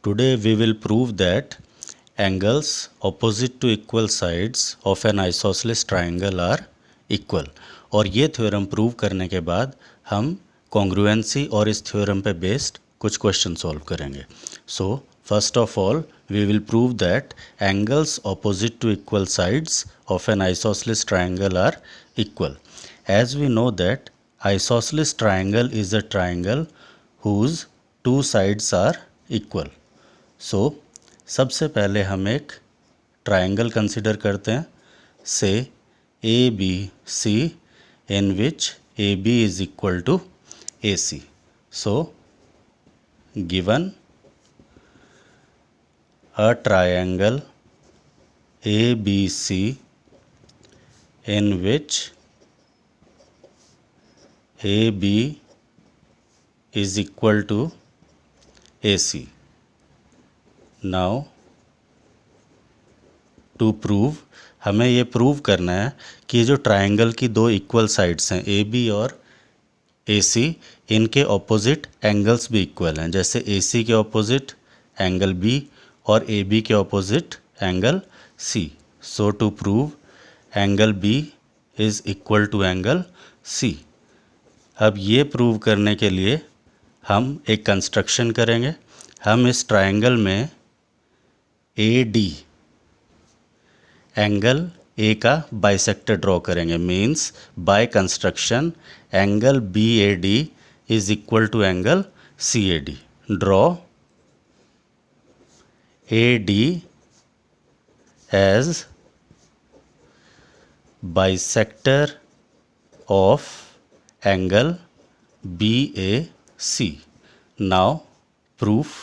Today we will prove that angles opposite to equal sides of an isosceles triangle are equal. और ये theorem prove करने के बाद हम कॉन्ग्रुएंसी और इस थ्योरम पे बेस्ड कुछ क्वेश्चन सॉल्व करेंगे. So first of all we will prove that angles opposite to equal sides of an isosceles triangle are equal. As we know that isosceles triangle is a triangle whose two sides are equal. So सबसे पहले हम एक triangle consider करते हैं. से A B C in which AB is equal to AC. So given a triangle ABC in which AB is equal to AC. Now to prove, हमें ये prove करना है कि जो ट्राइंगल की दो इक्वल साइड्स हैं ए बी और ए सी, इनके ऑपोजिट एंगल्स भी इक्वल हैं. जैसे ए सी के ऑपोजिट एंगल बी और ए बी के opposite angle C. So to prove angle B is equal to angle C. अब ये प्रूव करने के लिए हम एक कंस्ट्रक्शन करेंगे. हम इस ट्राइंगल में ए डी एंगल ए का बाइसेक्टर ड्रॉ करेंगे. Means by construction angle B A D is equal to angle C A D. Draw A D as bisector of angle B A C. Now proof.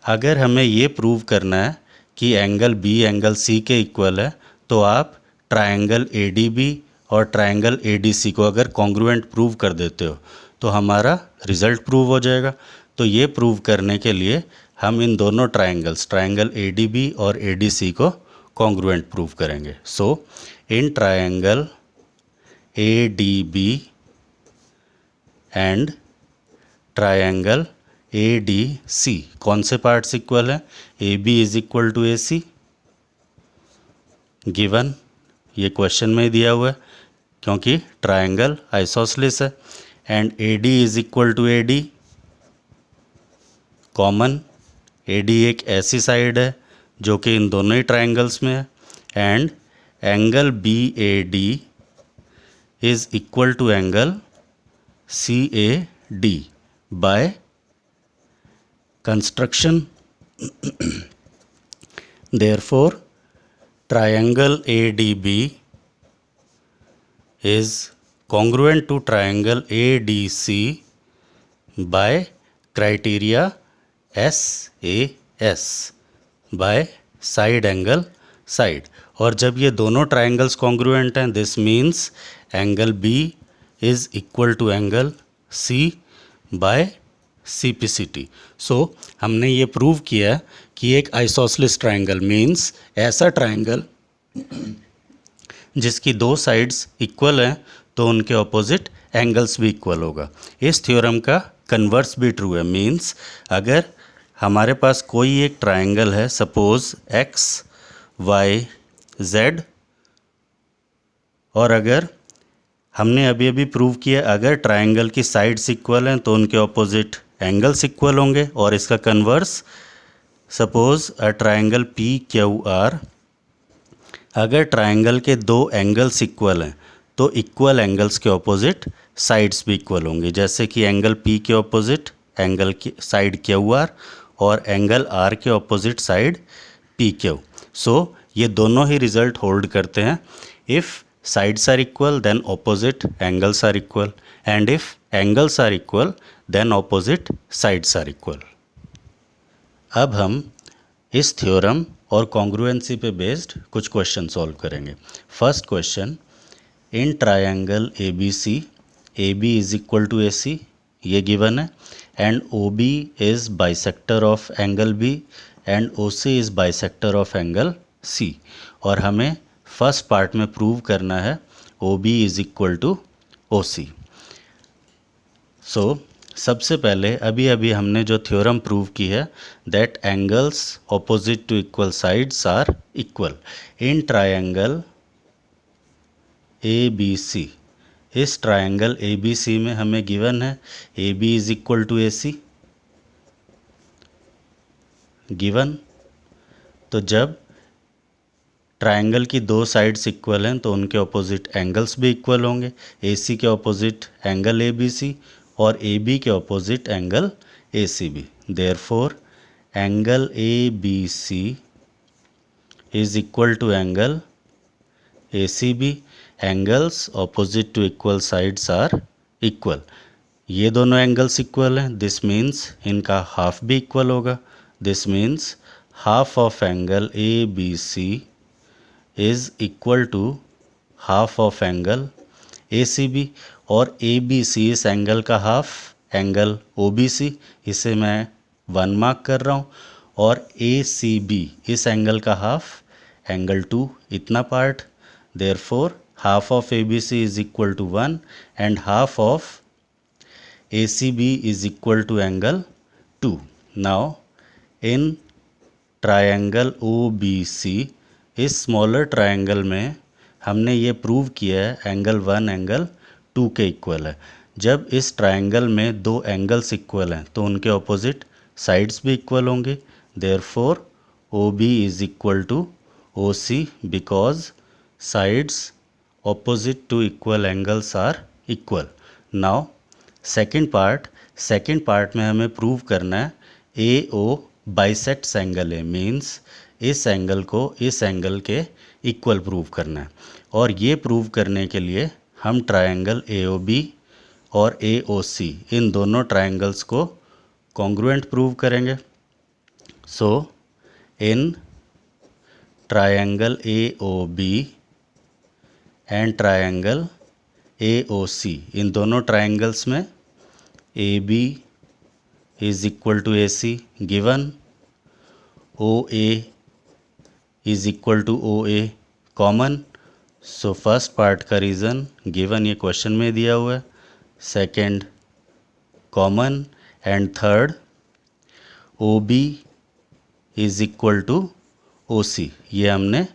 अगर हमें ये prove करना है कि angle B angle C के equal है तो आप ट्राइंगल ए डी बी और ट्राइंगल ए डी सी को अगर कॉन्ग्रुएंट प्रूव कर देते हो तो हमारा रिज़ल्ट प्रूव हो जाएगा. तो ये प्रूव करने के लिए हम इन दोनों triangles triangle A D B और ए डी सी को कॉन्ग्रुएंट प्रूव करेंगे. So in triangle A D B and triangle A D C कौन से पार्ट्स इक्वल हैं? A B is equal to A C. Given ये question में दिया हुआ है क्योंकि ट्राइंगल आइसोसेलेस है. And A D is equal to A D. Common A D एक ऐसी साइड है जो कि इन दोनों ही ट्राइंगल्स में है. And angle B A D is equal to angle C A D by construction. Therefore triangle ADB is congruent to triangle ADC by criteria SAS by side angle side. और जब ये दोनों ट्राइंगल्स कॉन्ग्रुएंट हैं this means angle B is equal to angle C by CPCT. So हमने ये prove किया कि एक आइसोसेलेस ट्राइंगल मीन्स ऐसा ट्राइंगल जिसकी दो साइड्स इक्वल हैं तो उनके ऑपोजिट एंगल्स भी इक्वल होगा. इस थ्योरम का कन्वर्स भी ट्रू है. मीन्स अगर हमारे पास कोई एक ट्राइंगल है सपोज x y z और अगर हमने अभी अभी प्रूव किया अगर ट्राइंगल की साइड्स इक्वल हैं तो उनके ऑपोजिट एंगल्स इक्वल होंगे. और इसका converse suppose a triangle P Q R, अगर ट्राइंगल के दो एंगल्स इक्वल हैं तो इक्वल एंगल्स के ऑपोजिट साइड्स भी इक्वल होंगे. जैसे कि एंगल पी के ऑपोजिट एंगल की साइड क्यू आर और एंगल आर के ऑपोजिट साइड पी क्यू. सो ये दोनों ही रिजल्ट होल्ड करते हैं. If sides are equal then opposite angles are equal and if angles are equal then opposite sides are equal. अब हम इस थ्योरम और कॉन्ग्रुएंसी पे बेस्ड कुछ क्वेश्चन सॉल्व करेंगे. First question, in triangle A B C A B is equal to A C ये given है and O B is bisector of angle B and O C is bisector of angle C. और हमें first part में prove करना है O B is equal to O C. So सबसे पहले अभी अभी हमने जो थ्योरम प्रूव की है that angles opposite to equal sides are equal in triangle A B C. इस ट्रायंगल ए बी सी में हमें गिवन है A B is equal to A C given. तो जब ट्रायंगल की दो साइड्स इक्वल हैं तो उनके ऑपोजिट एंगल्स भी इक्वल होंगे। ए सी के opposite angle A B C और ए बी के opposite angle A C B. Therefore angle A B C is equal to angle A C B. Angles opposite to equal sides are equal. ये दोनों angles equal हैं, this means इनका half भी equal होगा। This means half of angle A B C is equal to half of angle A C B. और A B C इस angle का half angle O B C, इसे मैं 1 mark कर रहा हूँ। और ए सी बी इस एंगल का हाफ एंगल 2, इतना part. Therefore half of A B C is equal to 1 and half of A C B is equal to angle 2। Now in triangle O B C, इस smaller triangle में हमने ये prove किया है angle 1 angle 2 के equal है। जब इस ट्रायंगल में दो एंगल्स इक्वल हैं तो उनके ऑपोजिट साइड्स भी इक्वल होंगे। Therefore O B is equal to O C because sides opposite to equal angles are equal. Now second part में हमें प्रूव करना है A O bisects angle A, means इस एंगल को इस एंगल के इक्वल प्रूव करना है। और ये प्रूव करने के लिए हम ट्रायंगल ए ओ बी और ए ओ सी इन दोनों ट्रायंगल्स को कॉन्ग्रुएंट प्रूव करेंगे। So in triangle A O B and triangle A O C, इन दोनों ट्रायंगल्स में A B is equal to A C given, O A is equal to O A common. So first part का reason given, ये question में दिया हुआ है। Second common and third O B is equal to O C, ये हमने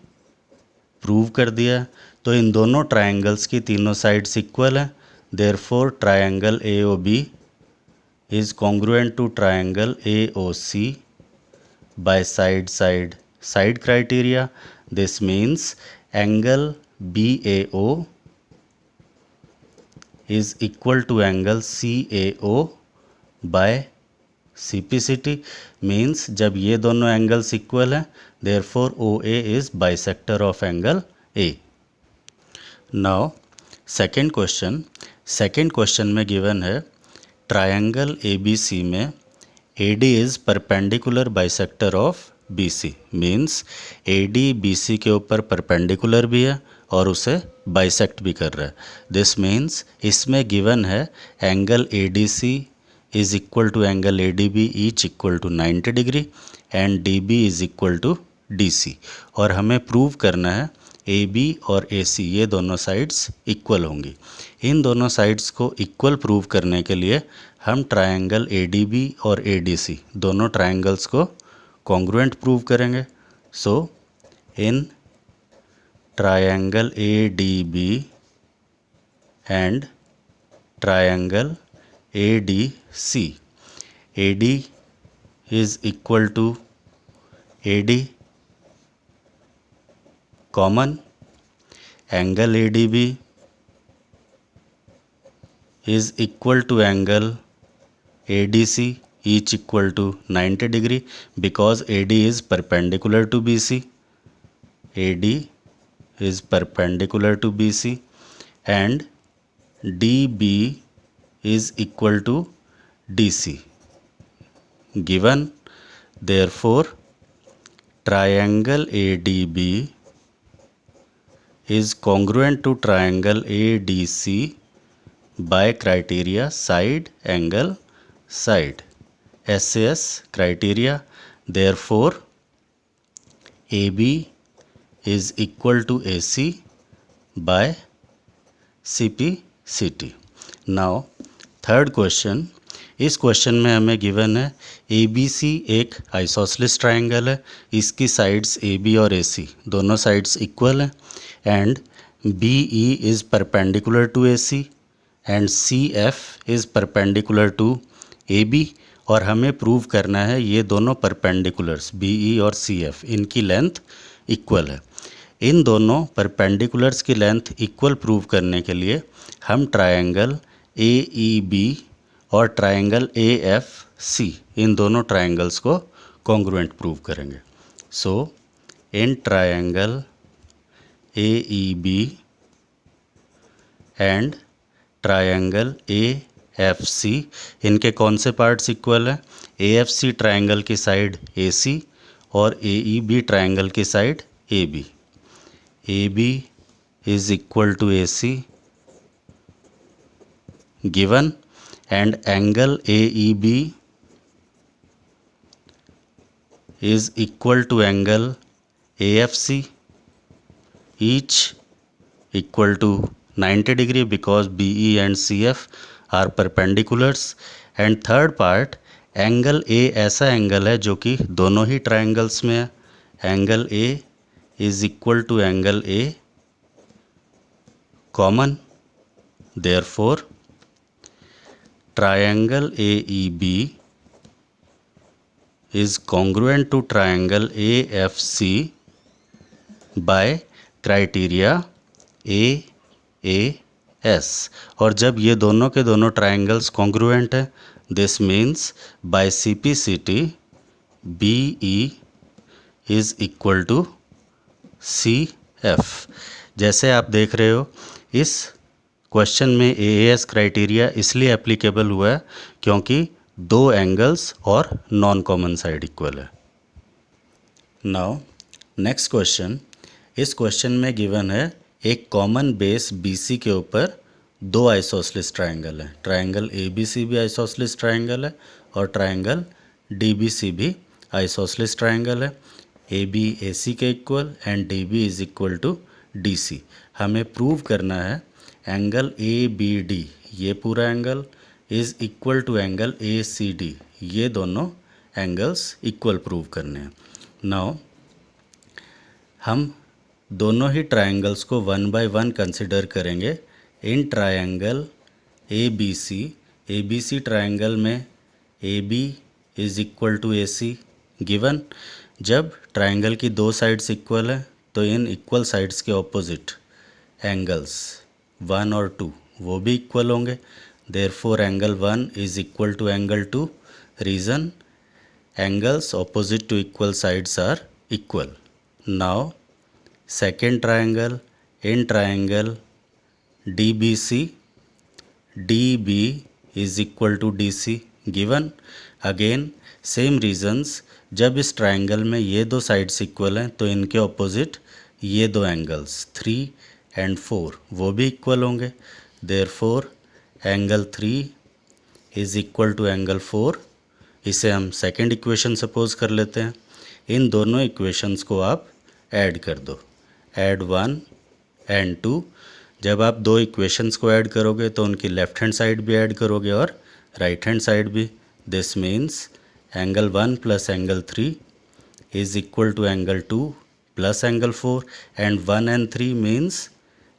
prove कर दिया। तो इन दोनों ट्रायंगल्स की तीनों साइड्स इक्वल हैं। Therefore triangle A O B is congruent to triangle A O C by side criteria. This means angle BAO is equal to angle CAO by CPCT, means जब ये दोनों एंगल्स इक्वल हैं therefore OA is bisector of angle A. Now second question में given है triangle ABC में AD is perpendicular bisector of BC, means AD BC के ऊपर perpendicular भी है और उसे bisect भी कर रहा है। This means इसमें given है angle ADC is equal to angle ADB each equal to 90 degree and DB is equal to DC। और हमें प्रूव करना है AB और AC ये दोनों साइड्स इक्वल होंगी। इन दोनों साइड्स को इक्वल प्रूव करने के लिए हम ट्रायंगल ADB और ADC दोनों ट्रायंगल्स को कॉन्ग्रुएंट प्रूव करेंगे। So in triangle ADB and triangle ADC, AD is equal to AD common, angle ADB is equal to angle ADC each equal to 90 degree because AD is perpendicular to BC. AD is perpendicular to BC and DB is equal to DC given. Therefore triangle ADB is congruent to triangle ADC by criteria side angle side, SAS criteria. Therefore AB is equal to AC by CPCT. Now third question, इस question में हमें given है A B सी एक isosceles triangle है, इसकी sides A B और A C दोनों sides equal हैं and B E is perpendicular to A C and C F is perpendicular to A B. और हमें प्रूव करना है ये दोनों परपेंडिकुलर्स बी ई और सी एफ इनकी लेंथ इक्वल है। इन दोनों परपेंडिकुलर्स की लेंथ इक्वल प्रूव करने के लिए हम ट्रायंगल ए ई बी और ट्रायंगल ए एफ सी इन दोनों ट्रायंगल्स को कॉन्ग्रुएंट प्रूव करेंगे। So in triangle A E B and triangle A F C इनके कौन से पार्ट्स इक्वल हैं? ए एफ सी ट्रायंगल की साइड ए सी और ए ई बी ट्रायंगल की side A B. A B is equal to A C given and angle AEB is equal to angle AFC, each equal to 90 degree because BE and CF are perpendiculars। and third part angle A ऐसा angle है जो कि दोनों ही triangles में है। Angle A is equal to angle A common, therefore triangle AEB is congruent to triangle AFC by criteria AAS। और जब ये दोनों के दोनों ट्रायंगल्स कॉन्ग्रुएंट है this means by CPCT BE is equal to CF। जैसे आप देख रहे हो इस क्वेश्चन में AAS क्राइटेरिया इसलिए एप्लीकेबल हुआ है क्योंकि दो एंगल्स और नॉन कॉमन साइड इक्वल है। नाउ नेक्स्ट क्वेश्चन, इस क्वेश्चन में गिवन है एक कॉमन बेस BC के ऊपर दो आइसोसेलेस ट्रायंगल है। ट्रायंगल ABC भी आइसोसेलेस ट्रायंगल है और ट्रायंगल DBC भी आइसोसेलेस ट्रायंगल है। AB AC के equal and DB is equal to DC। हमें प्रूव करना है एंगल ABD ये पूरा angle is equal to angle ACD, ये दोनों एंगल्स इक्वल प्रूव करने हैं। नाउ हम दोनों ही ट्रायंगल्स को वन बाय वन कंसिडर करेंगे। इन ट्रायंगल ABC ट्रायंगल में AB is equal to AC given. जब ट्रायंगल की दो साइड्स इक्वल है तो इन इक्वल साइड्स के ऑपोजिट एंगल्स 1 और 2 वो भी इक्वल होंगे। Therefore angle 1 is equal to angle 2। Reason angles opposite to equal sides are equal. Now second triangle, in triangle DBC DB is equal to DC given. Again same reasons, जब इस triangle में ये दो sides equal हैं तो इनके opposite ये दो एंगल्स 3 एंड 4 वो भी इक्वल होंगे। Therefore angle 3 is equal to angle 4। इसे हम सेकंड इक्वेशन सपोज कर लेते हैं। इन दोनों इक्वेशंस को आप ऐड कर दो, ऐड 1 एंड 2। जब आप दो इक्वेशंस को ऐड करोगे तो उनकी लेफ़्ट हैंड साइड भी ऐड करोगे और राइट हैंड साइड भी। This means angle 1 plus angle 3 is equal to angle 2 plus angle 4 and 1 and 3 means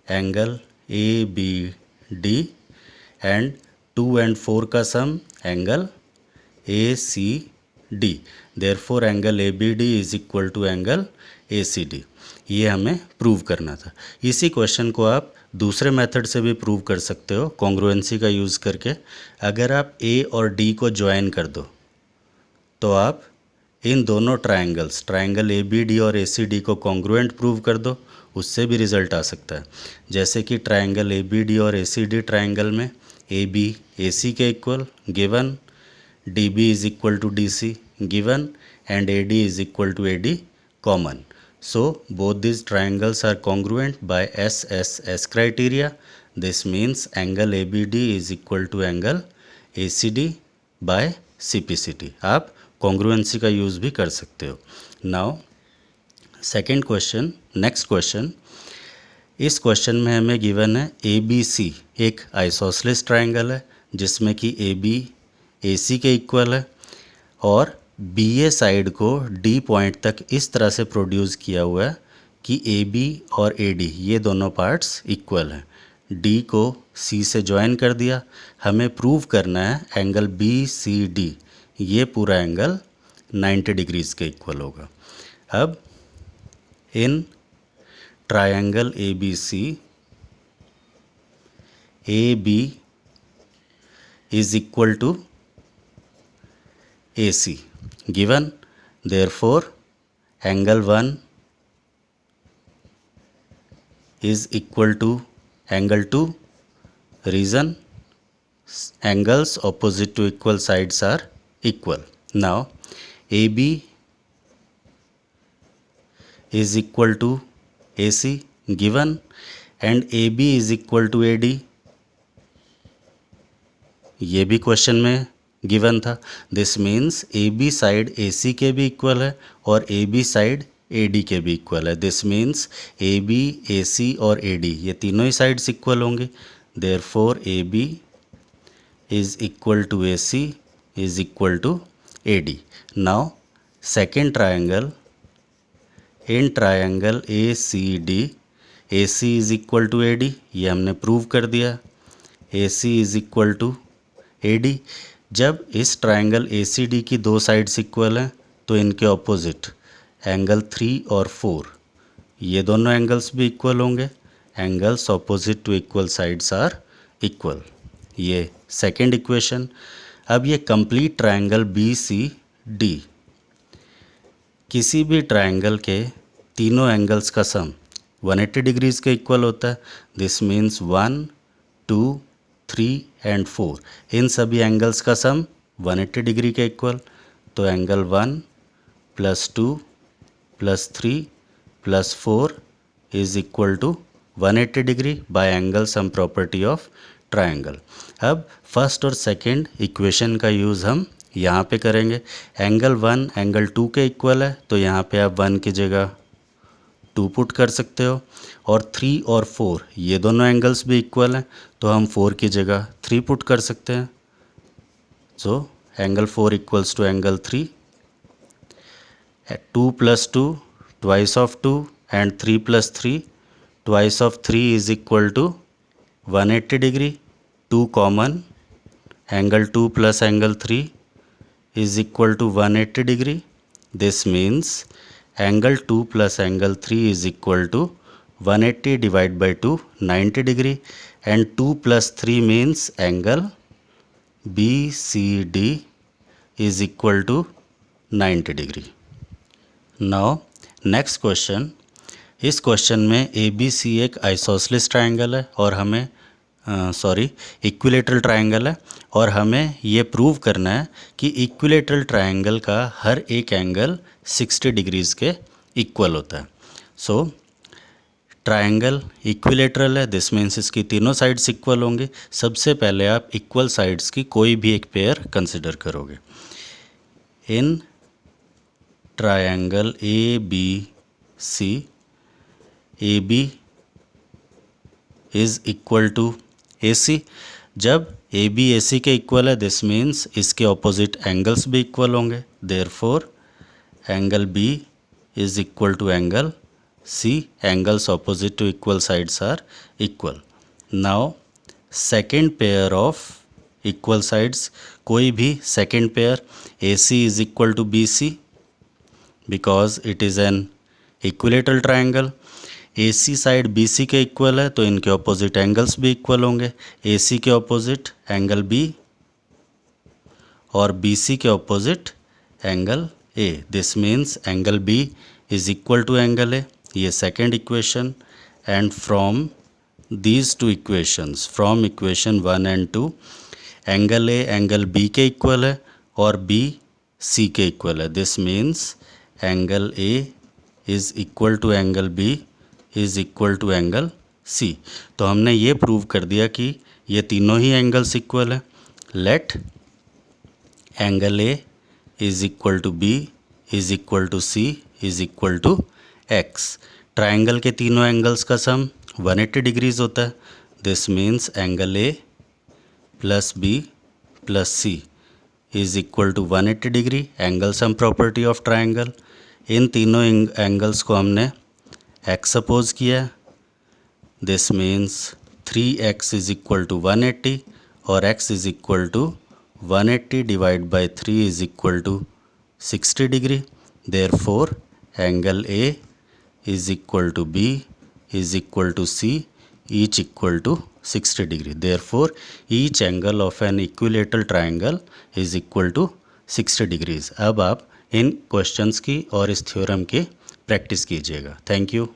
angle ABD and 2 and 4 का sum angle ACD। Therefore angle ABD is equal to angle ACD। ये हमें prove करना था। इसी question को आप दूसरे method से भी प्रूव कर सकते हो कॉन्ग्रुएंसी का यूज़ करके। अगर आप A और D को ज्वाइन कर दो तो आप इन दोनों ट्रायंगल्स ट्रायंगल ABD और ACD को कॉन्ग्रुएंट प्रूव कर दो, उससे भी रिज़ल्ट आ सकता है। जैसे कि ट्रायंगल ABD और ACD ट्रायंगल में AB AC के equal given, DB is equal to DC given and AD is equal to AD common. So both this triangles are congruent by SSS criteria. This means angle ABD is equal to angle ACD by CPCT। आप congruency का use भी कर सकते हो। Now second question, next question, इस question में हमें given है ABC एक आइसोसेलेस ट्रायंगल है जिसमें कि AB AC के इक्वल है और BA साइड को D पॉइंट तक इस तरह से प्रोड्यूस किया हुआ है कि AB और AD ये दोनों पार्ट्स इक्वल हैं। D को C से ज्वाइन कर दिया। हमें प्रूव करना है एंगल BCD ये पूरा एंगल 90 डिग्रीज़ के इक्वल होगा। अब इन triangle ABC AB is equal to AC given, therefore angle 1 is equal to angle 2. Reason, angles opposite to equal sides are equal. Now AB is equal to AC given and AB is equal to AD, ये भी question में given था। This means AB side AC के भी equal है और AB side AD के भी इक्वल है। दिस मीन्स AB, AC और AD ये तीनों ही साइड्स इक्वल होंगे। Therefore AB is equal to AC is equal to AD। Now second triangle, in triangle ACD AC is equal to AD, ये हमने प्रूव कर दिया। AC is equal to AD। जब इस ट्रायंगल ACD की दो sides equal हैं तो इनके ऑपोजिट एंगल 3 और 4 ये दोनों एंगल्स भी इक्वल होंगे। Angles opposite to equal sides are equal, ये सेकेंड इक्वेशन। अब ये कंप्लीट ट्रायंगल BCD, किसी भी ट्रायंगल के तीनों एंगल्स का सम 180 डिग्रीज़ के इक्वल होता है। दिस मीन्स 1, 2, 3 एंड 4 इन सभी एंगल्स का सम 180 डिग्री के इक्वल। तो angle 1 + 2 + 3 + 4 is equal to 180 degree by angle sum property of triangle. अब फर्स्ट और सेकंड इक्वेशन का यूज़ हम यहाँ पे करेंगे। एंगल 1 एंगल 2 के इक्वल है तो यहाँ पे आप 1 की जगह 2 पुट कर सकते हो और 3 और 4 ये दोनों एंगल्स भी इक्वल हैं तो हम 4 की जगह 3 पुट कर सकते हैं। So angle 4 equals to angle 3। 2 + 2 twice of 2 and 3 + 3 twice of 3 is equal to 180 degree. 2 common, angle 2 + angle 3 is equal to 180 degree. This means angle 2 + angle 3 is equal to 180 divide by 2 90 degree and 2 + 3 means angle BCD is equal to 90 degree. Now next question, इस question में ABC एक isosceles triangle है और हमें equilateral triangle है और हमें ये प्रूव करना है कि इक्विलेटरल ट्रायंगल का हर एक एंगल 60 डिग्रीज़ के इक्वल होता है। सो ट्रायंगल इक्विलेटरल है, दिस मीन्स इसकी तीनों साइड्स इक्वल होंगे। सबसे पहले आप इक्वल साइड्स की कोई भी एक पेयर कंसिडर करोगे। In triangle ABC AB is equal to AC। जब AB AC के इक्वल है दिस मीन्स इसके ऑपोजिट एंगल्स भी इक्वल होंगे। Therefore angle B is equal to angle C, angles opposite to equal sides are equal. Now second pair of equal sides, कोई भी second pair AC is equal to BC because it is an equilateral triangle. AC side BC के equal है तो इनके opposite angles भी equal होंगे। AC के opposite angle B और BC के opposite angle A। This means angle B is equal to angle A, ये second equation. And from these two equations, from equation 1 and 2 angle A angle B के equal है और B C के equal है। This means angle A is equal to angle B is equal to angle C। तो हमने ये prove कर दिया कि ये तीनों ही एंगल्स इक्वल है। Let angle A is equal to B is equal to C is equal to X। Triangle के तीनों एंगल्स का सम 180 डिग्रीज होता है। This means angle A + B + C is equal to 180 degree, angle sum property of triangle. इन तीनों angles को हमने x suppose किया, this means 3x is equal to 180 और x is equal to 180 divide by 3 is equal to 60 degree. Therefore angle A is equal to B is equal to C, each equal to 60 degree. Therefore, each angle of an equilateral triangle is equal to 60 degrees. अब आप इन questions की और इस theorem की practice कीजिएगा। Thank you.